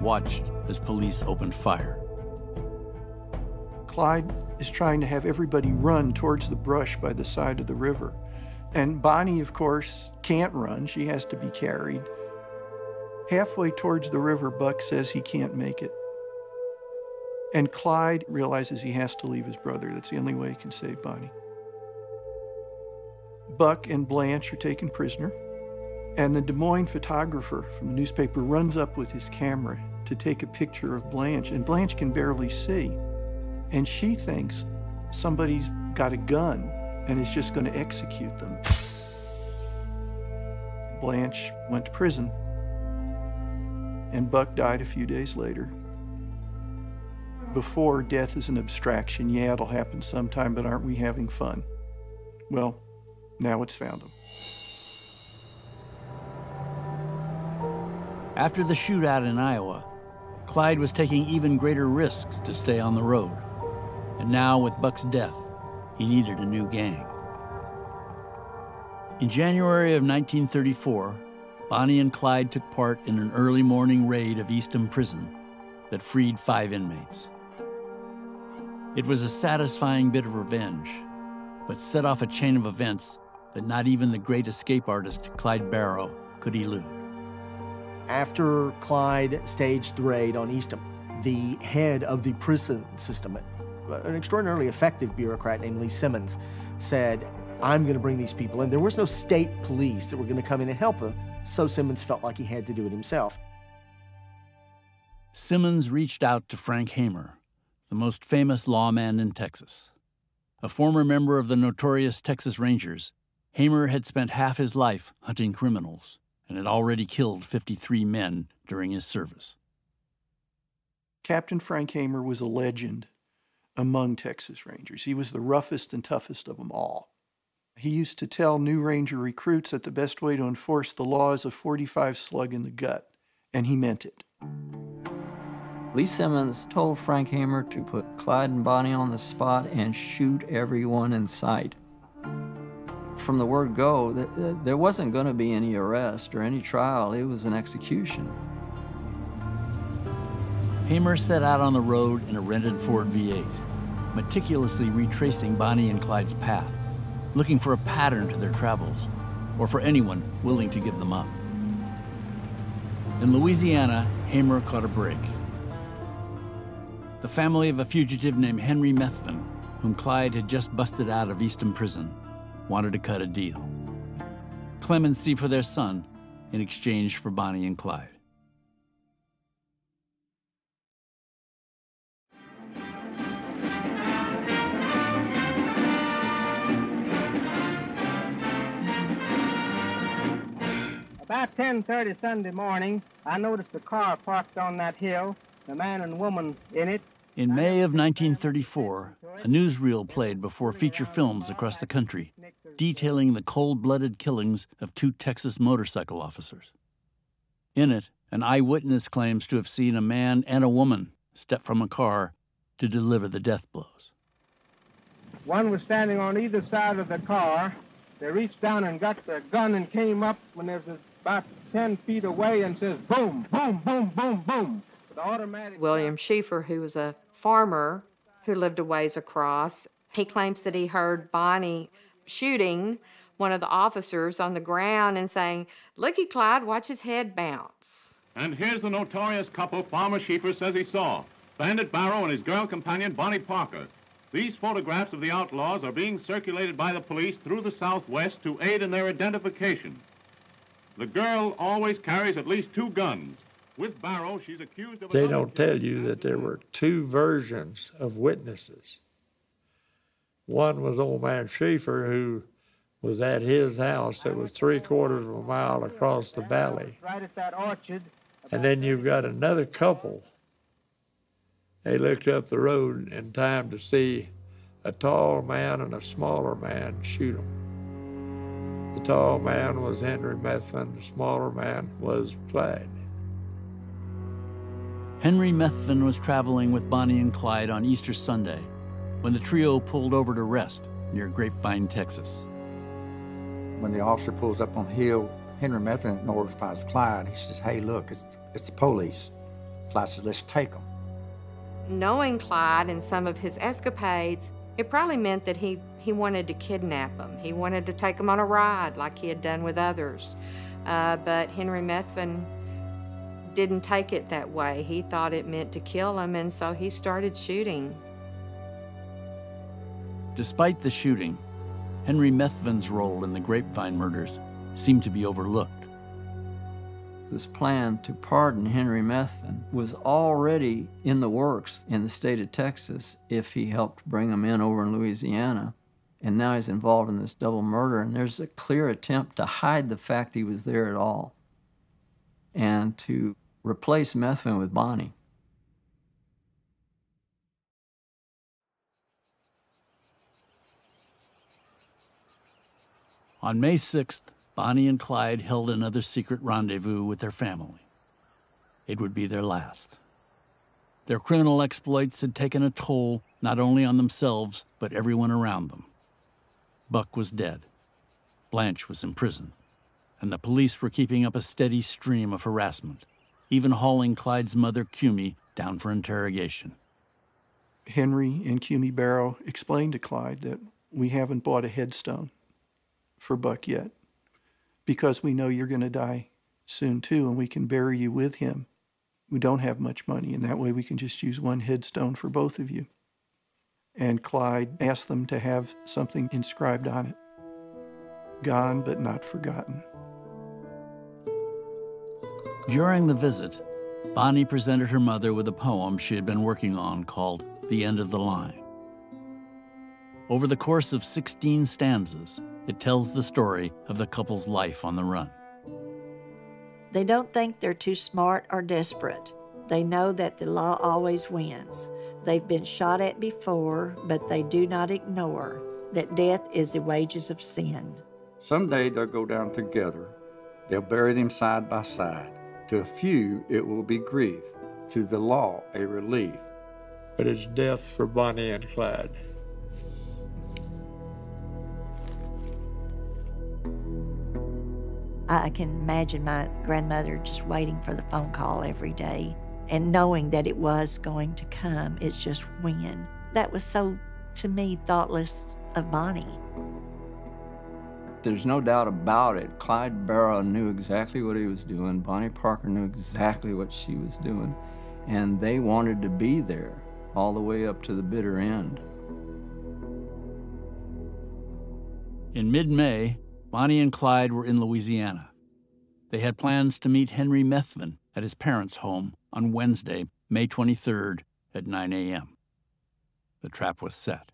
[SPEAKER 4] watched as police opened fire.
[SPEAKER 8] Clyde is trying to have everybody run towards the brush by the side of the river. And Bonnie, of course, can't run. She has to be carried. Halfway towards the river, Buck says he can't make it. And Clyde realizes he has to leave his brother. That's the only way he can save Bonnie. Buck and Blanche are taken prisoner, and the Des Moines photographer from the newspaper runs up with his camera to take a picture of Blanche, and Blanche can barely see. And she thinks somebody's got a gun and is just going to execute them. Blanche went to prison, and Buck died a few days later. Before, death is an abstraction. Yeah, it'll happen sometime, but aren't we having fun? Well, now it's found him.
[SPEAKER 4] After the shootout in Iowa, Clyde was taking even greater risks to stay on the road. And now, with Buck's death, he needed a new gang. In January of 1934, Bonnie and Clyde took part in an early morning raid of Eastham Prison that freed 5 inmates. It was a satisfying bit of revenge, but set off a chain of events that not even the great escape artist Clyde Barrow could elude.
[SPEAKER 7] After Clyde staged the raid on Eastham, the head of the prison system, an extraordinarily effective bureaucrat named Lee Simmons, said, I'm going to bring these people in. There was no state police that were going to come in and help them, so Simmons felt like he had to do it himself.
[SPEAKER 4] Simmons reached out to Frank Hamer, the most famous lawman in Texas. A former member of the notorious Texas Rangers, Hamer had spent half his life hunting criminals and had already killed 53 men during his service.
[SPEAKER 8] Captain Frank Hamer was a legend among Texas Rangers. He was the roughest and toughest of them all. He used to tell new Ranger recruits that the best way to enforce the law is a .45 slug in the gut, and he meant it.
[SPEAKER 9] Lee Simmons told Frank Hamer to put Clyde and Bonnie on the spot and shoot everyone in sight. From the word go, there wasn't going to be any arrest or any trial. It was an execution.
[SPEAKER 4] Hamer set out on the road in a rented Ford V8, meticulously retracing Bonnie and Clyde's path, looking for a pattern to their travels, or for anyone willing to give them up. In Louisiana, Hamer caught a break. The family of a fugitive named Henry Methvin, whom Clyde had just busted out of Easton Prison, wanted to cut a deal. Clemency for their son in exchange for Bonnie and Clyde.
[SPEAKER 17] About 10:30 Sunday morning, I noticed a car parked on that hill, the man and woman in it.
[SPEAKER 4] In May of 1934, a newsreel played before feature films across the country, detailing the cold-blooded killings of 2 Texas motorcycle officers. In it, an eyewitness claims to have seen a man and a woman step from a car to deliver the death blows.
[SPEAKER 17] One was standing on either side of the car. They reached down and got their gun and came up when they was about 10 feet away and says, boom, boom, boom, boom, boom. The automatic.
[SPEAKER 6] William Schieffer, who was a farmer who lived a ways across, he claims that he heard Bonnie shooting one of the officers on the ground and saying, "Looky, Clyde, watch his head bounce."
[SPEAKER 15] And here's the notorious couple Farmer Schieffer says he saw, Bandit Barrow and his girl companion, Bonnie Parker. These photographs of the outlaws are being circulated by the police through the Southwest to aid in their identification. The girl always carries at least 2 guns. With Barrow, she's accused of...
[SPEAKER 12] They don't tell you that there were 2 versions of witnesses. One was old man Schieffer, who was at his house that was 3/4 of a mile across the valley.
[SPEAKER 17] Right at that orchard.
[SPEAKER 12] And then you've got another couple. They looked up the road in time to see a tall man and a smaller man shoot them. The tall man was Henry Methvin, the smaller man was Clyde.
[SPEAKER 4] Henry Methvin was traveling with Bonnie and Clyde on Easter Sunday when the trio pulled over to rest near Grapevine, Texas.
[SPEAKER 5] When the officer pulls up on the hill, Henry Methvin notifies Clyde. He says, "Hey, look, it's the police." Clyde says, "Let's take them."
[SPEAKER 6] Knowing Clyde and some of his escapades, it probably meant that he wanted to kidnap him. He wanted to take him on a ride like he had done with others. But Henry Methvin didn't take it that way. He thought it meant to kill him, and so he started shooting.
[SPEAKER 4] Despite the shooting, Henry Methvin's role in the Grapevine murders seemed to be overlooked.
[SPEAKER 9] This plan to pardon Henry Methvin was already in the works in the state of Texas if he helped bring him in over in Louisiana. And now he's involved in this double murder, and there's a clear attempt to hide the fact he was there at all and to replace Methvin with Bonnie.
[SPEAKER 4] On May 6th, Bonnie and Clyde held another secret rendezvous with their family. It would be their last. Their criminal exploits had taken a toll not only on themselves, but everyone around them. Buck was dead. Blanche was in prison. And the police were keeping up a steady stream of harassment, even hauling Clyde's mother, Cumie, down for interrogation.
[SPEAKER 8] Henry and Cumie Barrow explained to Clyde that we haven't bought a headstone for Buck yet because we know you're going to die soon too, and we can bury you with him. We don't have much money, and that way we can just use one headstone for both of you. And Clyde asked them to have something inscribed on it. Gone but not forgotten.
[SPEAKER 4] During the visit, Bonnie presented her mother with a poem she had been working on called The End of the Line. Over the course of 16 stanzas, it tells the story of the couple's life on the run.
[SPEAKER 10] They don't think they're too smart or desperate. They know that the law always wins. They've been shot at before, but they do not ignore that death is the wages of sin.
[SPEAKER 5] Someday they'll go down together. They'll bury them side by side. To a few, it will be grief. To the law, a relief.
[SPEAKER 12] But it's death for Bonnie and Clyde.
[SPEAKER 10] I can imagine my grandmother just waiting for the phone call every day and knowing that it was going to come. It's just when. That was so, to me, thoughtless of Bonnie.
[SPEAKER 9] There's no doubt about it. Clyde Barrow knew exactly what he was doing. Bonnie Parker knew exactly what she was doing. And they wanted to be there all the way up to the bitter end.
[SPEAKER 4] In mid-May, Bonnie and Clyde were in Louisiana. They had plans to meet Henry Methvin at his parents' home on Wednesday, May 23rd at 9 a.m. The trap was set.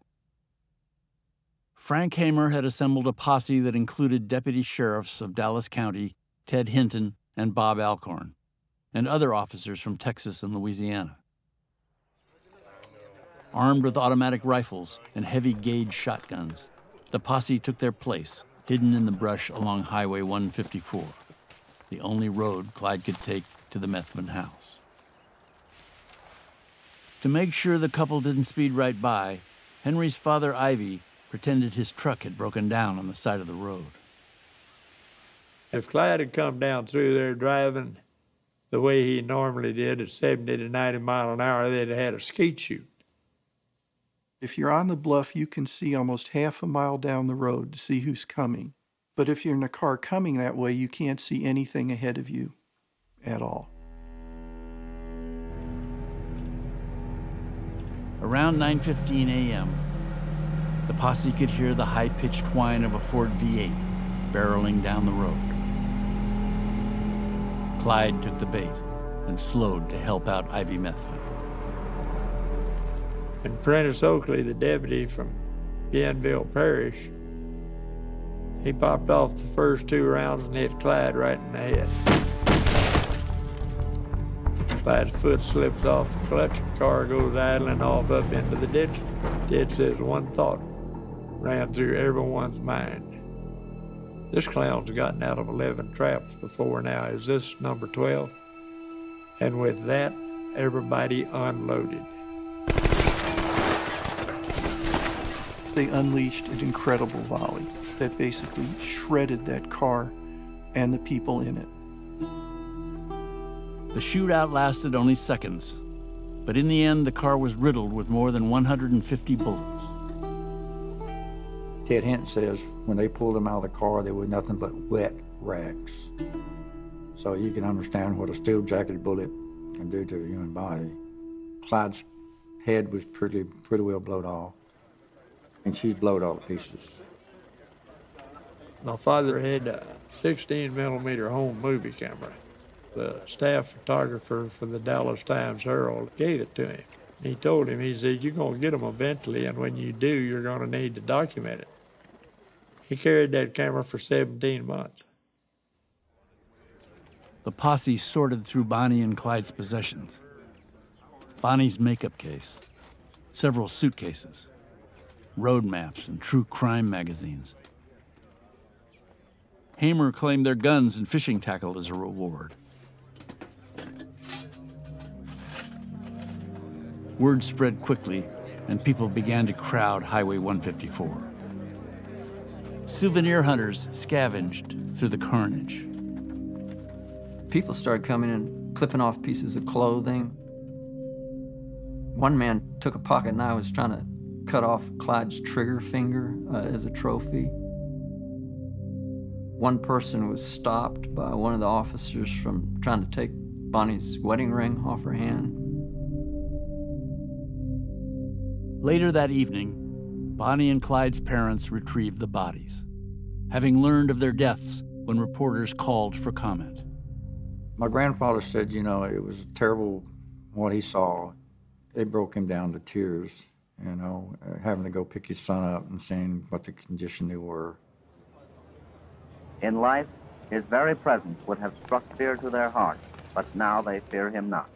[SPEAKER 4] Frank Hamer had assembled a posse that included deputy sheriffs of Dallas County, Ted Hinton and Bob Alcorn, and other officers from Texas and Louisiana. Armed with automatic rifles and heavy-gauge shotguns, the posse took their place, hidden in the brush along Highway 154, the only road Clyde could take to the Methvin house. To make sure the couple didn't speed right by, Henry's father, Ivy, pretended his truck had broken down on the side of the road.
[SPEAKER 12] If Clyde had come down through there driving the way he normally did at 70 to 90 miles an hour, they'd have had a skeet shoot.
[SPEAKER 8] If you're on the bluff, you can see almost half a mile down the road to see who's coming. But if you're in a car coming that way, you can't see anything ahead of you at all.
[SPEAKER 4] Around 9:15 a.m., the posse could hear the high-pitched whine of a Ford V8 barreling down the road. Clyde took the bait and slowed to help out Ivy Methvin.
[SPEAKER 12] And Prentice Oakley, the deputy from Bienville Parish, he popped off the first 2 rounds and hit Clyde right in the head. Clyde's foot slips off the clutch, the car goes idling off up into the ditch. Ted says one thought ran through everyone's mind. This clown's gotten out of 11 traps before now. Is this number 12? And with that, everybody unloaded.
[SPEAKER 8] They unleashed an incredible volley that basically shredded that car and the people in it.
[SPEAKER 4] The shootout lasted only seconds, but in the end, the car was riddled with more than 150 bullets.
[SPEAKER 5] Ted Hinton says when they pulled him out of the car, there was nothing but wet rags. So you can understand what a steel-jacketed bullet can do to a human body. Clyde's head was pretty well blowed off, and she's blowed all to pieces.
[SPEAKER 12] My father had a 16-millimeter home movie camera. The staff photographer for the Dallas Times-Herald gave it to him. He told him, he said, you're going to get them eventually, and when you do, you're going to need to document it. He carried that camera for 17 months.
[SPEAKER 4] The posse sorted through Bonnie and Clyde's possessions. Bonnie's makeup case, several suitcases, road maps and true crime magazines. Hamer claimed their guns and fishing tackle as a reward. Word spread quickly, and people began to crowd Highway 154. Souvenir hunters scavenged through the carnage.
[SPEAKER 9] People started coming in, clipping off pieces of clothing. One man took a pocket knife, was trying to cut off Clyde's trigger finger as a trophy. One person was stopped by one of the officers from trying to take Bonnie's wedding ring off her hand.
[SPEAKER 4] Later that evening, Bonnie and Clyde's parents retrieved the bodies, having learned of their deaths when reporters called for comment.
[SPEAKER 5] My grandfather said, you know, it was terrible what he saw. It broke him down to tears, you know, having to go pick his son up and seeing what the condition they were.
[SPEAKER 3] In life, his very presence would have struck fear to their hearts, but now they fear him not.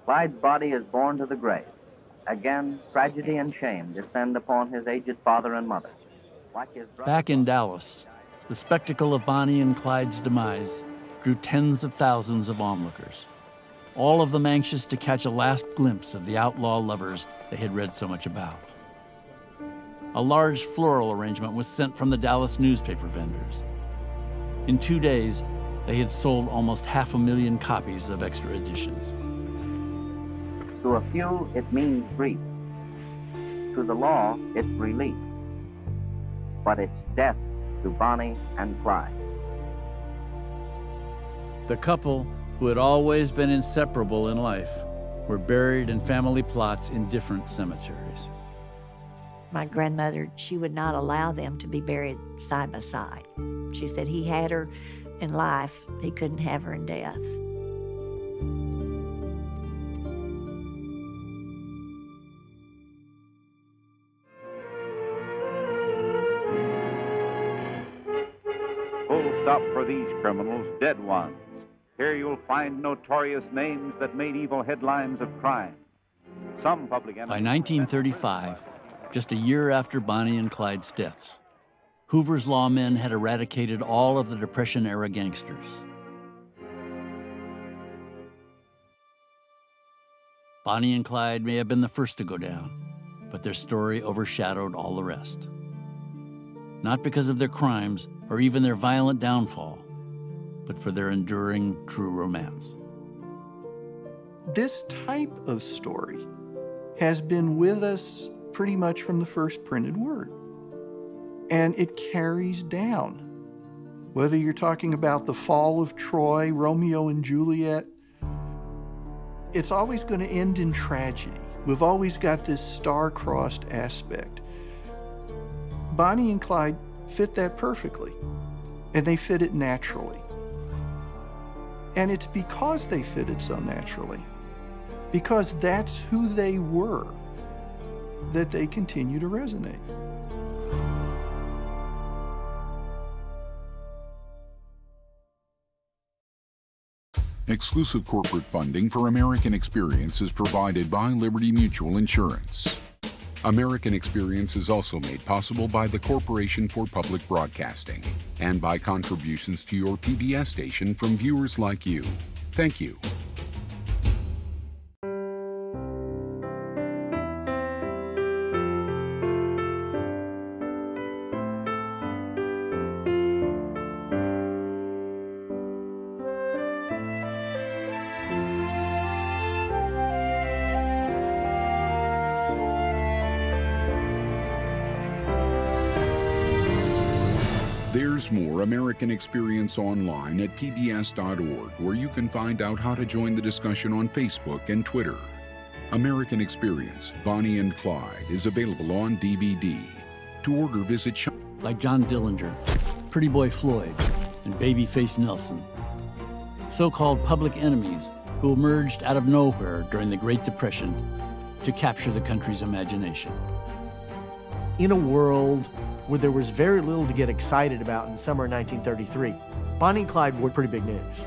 [SPEAKER 3] Clyde's body is borne to the grave. Again, tragedy and shame descend upon his aged father and mother. Like his brother,
[SPEAKER 4] Back in Dallas, the spectacle of Bonnie and Clyde's demise drew tens of thousands of onlookers, all of them anxious to catch a last glimpse of the outlaw lovers they had read so much about. A large floral arrangement was sent from the Dallas newspaper vendors. In 2 days, they had sold almost 500,000 copies of extra editions.
[SPEAKER 3] To a few, it means grief. To the law, it's relief. But it's death to Bonnie and Clyde.
[SPEAKER 4] The couple, who had always been inseparable in life, were buried in family plots in different cemeteries.
[SPEAKER 10] My grandmother, she would not allow them to be buried side by side. She said he had her in life, he couldn't have her in death.
[SPEAKER 16] Full stop for these criminals, dead ones. Here you'll find notorious names that made evil headlines of crime. Some public enemies.
[SPEAKER 4] By 1935, just a year after Bonnie and Clyde's deaths, Hoover's lawmen had eradicated all of the Depression-era gangsters. Bonnie and Clyde may have been the first to go down, but their story overshadowed all the rest. Not because of their crimes or even their violent downfall, but for their enduring true romance.
[SPEAKER 8] This type of story has been with us pretty much from the first printed word. And it carries down. Whether you're talking about the fall of Troy, Romeo and Juliet, it's always going to end in tragedy. We've always got this star-crossed aspect. Bonnie and Clyde fit that perfectly, and they fit it naturally. And it's because they fit it so naturally, because that's who they were, that they continue to resonate.
[SPEAKER 2] Exclusive corporate funding for American Experience is provided by Liberty Mutual Insurance. American Experience is also made possible by the Corporation for Public Broadcasting and by contributions to your PBS station from viewers like you. Thank you. There's more American Experience online at pbs.org, where you can find out how to join the discussion on Facebook and Twitter. American Experience, Bonnie and Clyde is available on DVD. To order, visit shop.
[SPEAKER 4] Like John Dillinger, Pretty Boy Floyd, and Babyface Nelson. So-called public enemies who emerged out of nowhere during the Great Depression to capture the country's imagination.
[SPEAKER 7] In a world where there was very little to get excited about in the summer of 1933, Bonnie and Clyde were pretty big news.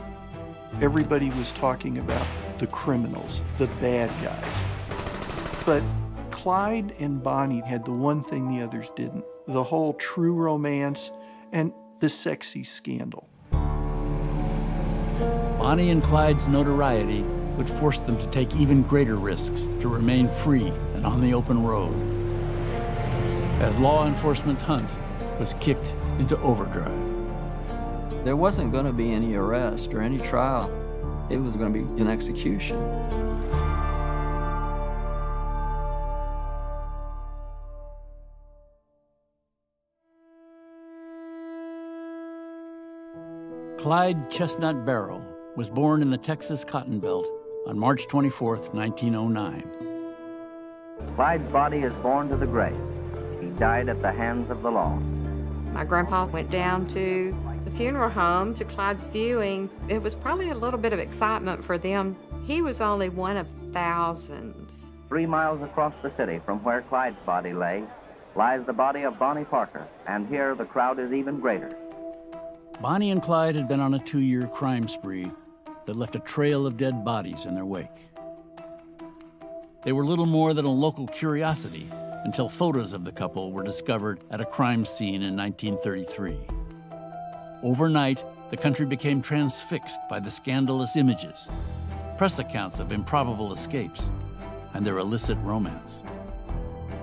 [SPEAKER 8] Everybody was talking about the criminals, the bad guys. But Clyde and Bonnie had the one thing the others didn't, the whole true romance and the sexy scandal.
[SPEAKER 4] Bonnie and Clyde's notoriety would force them to take even greater risks to remain free and on the open road, as law enforcement's hunt was kicked into overdrive.
[SPEAKER 9] There wasn't going to be any arrest or any trial. It was going to be an execution.
[SPEAKER 4] Clyde Chestnut Barrow was born in the Texas Cotton Belt on March 24, 1909.
[SPEAKER 3] Clyde's body is borne to the grave. He died at the hands of the law.
[SPEAKER 6] My grandpa went down to the funeral home to Clyde's viewing. It was probably a little bit of excitement for them. He was only one of thousands.
[SPEAKER 3] 3 miles across the city from where Clyde's body lay, lies the body of Bonnie Parker, and here the crowd is even greater.
[SPEAKER 4] Bonnie and Clyde had been on a 2-year crime spree that left a trail of dead bodies in their wake. They were little more than a local curiosity until photos of the couple were discovered at a crime scene in 1933. Overnight, the country became transfixed by the scandalous images, press accounts of improbable escapes, and their illicit romance.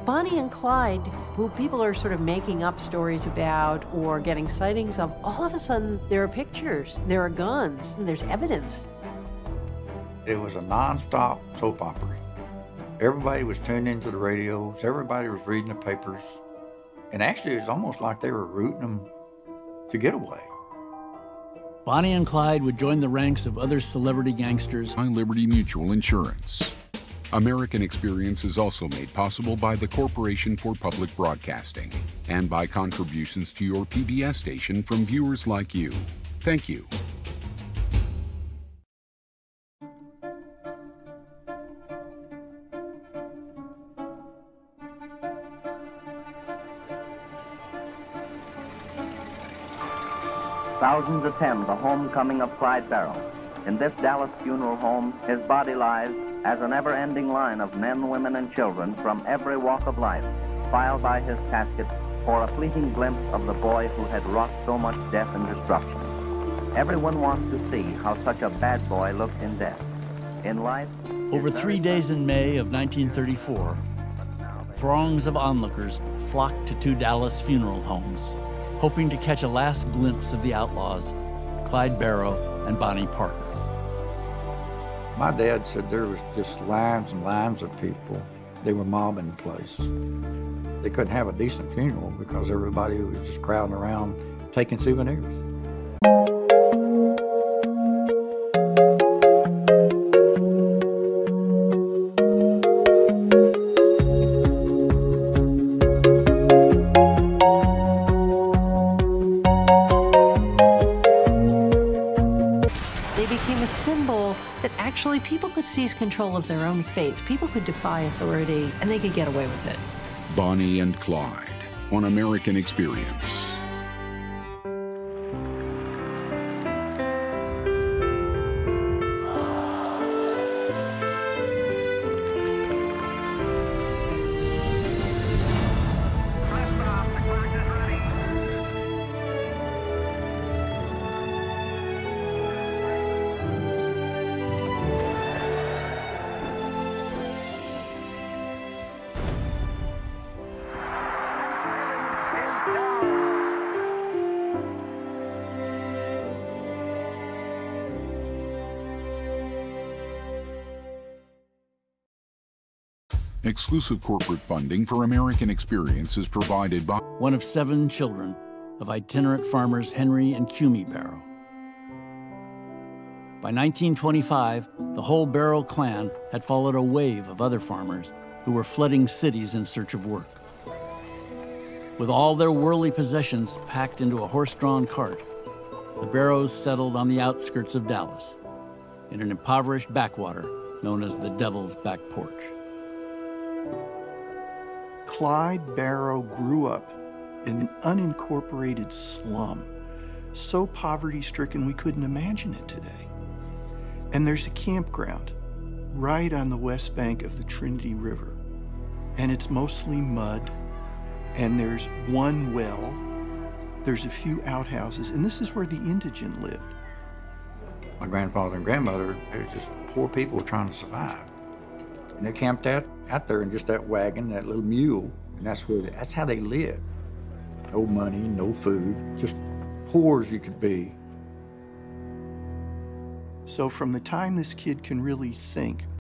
[SPEAKER 1] Bonnie and Clyde, who people are sort of making up stories about or getting sightings of, all of a sudden there are pictures, there are guns, and there's evidence.
[SPEAKER 5] It was a nonstop soap opera. Everybody was tuned into the radios, everybody was reading the papers, and actually it was almost like they were rooting them to get away.
[SPEAKER 4] Bonnie and Clyde would join the ranks of other celebrity gangsters.
[SPEAKER 2] By Liberty Mutual Insurance. American Experience is also made possible by the Corporation for Public Broadcasting and by contributions to your PBS station from viewers like you. Thank you.
[SPEAKER 3] Thousands attend the homecoming of Clyde Barrow. In this Dallas funeral home, his body lies as an ever-ending line of men, women, and children from every walk of life file by his casket for a fleeting glimpse of the boy who had wrought so much death and destruction. Everyone wants to see how such a bad boy looked in death. In life,
[SPEAKER 4] over 3 days in May of 1934, throngs of onlookers flocked to 2 Dallas funeral homes, hoping to catch a last glimpse of the outlaws, Clyde Barrow and Bonnie Parker.
[SPEAKER 5] My dad said there was just lines and lines of people. They were mobbing the place. They couldn't have a decent funeral because everybody was just crowding around taking souvenirs.
[SPEAKER 1] Actually, people could seize control of their own fates. People could defy authority, and they could get away with it.
[SPEAKER 2] Bonnie and Clyde on American Experience. Exclusive corporate funding for American Experience is provided by
[SPEAKER 4] one of 7 children of itinerant farmers Henry and Cumie Barrow. By 1925, the whole Barrow clan had followed a wave of other farmers who were flooding cities in search of work. With all their worldly possessions packed into a horse-drawn cart, the Barrows settled on the outskirts of Dallas, in an impoverished backwater known as the Devil's Back Porch.
[SPEAKER 8] Clyde Barrow grew up in an unincorporated slum, so poverty-stricken we couldn't imagine it today. And there's a campground right on the west bank of the Trinity River, and it's mostly mud, and there's one well, there's a few outhouses, and this is where the indigent lived.
[SPEAKER 5] My grandfather and grandmother, they were just poor people trying to survive. And they camped out there in just that wagon, that little mule, and that's how they lived. No money, no food, just poor as you could be.
[SPEAKER 8] So from the time this kid can really think,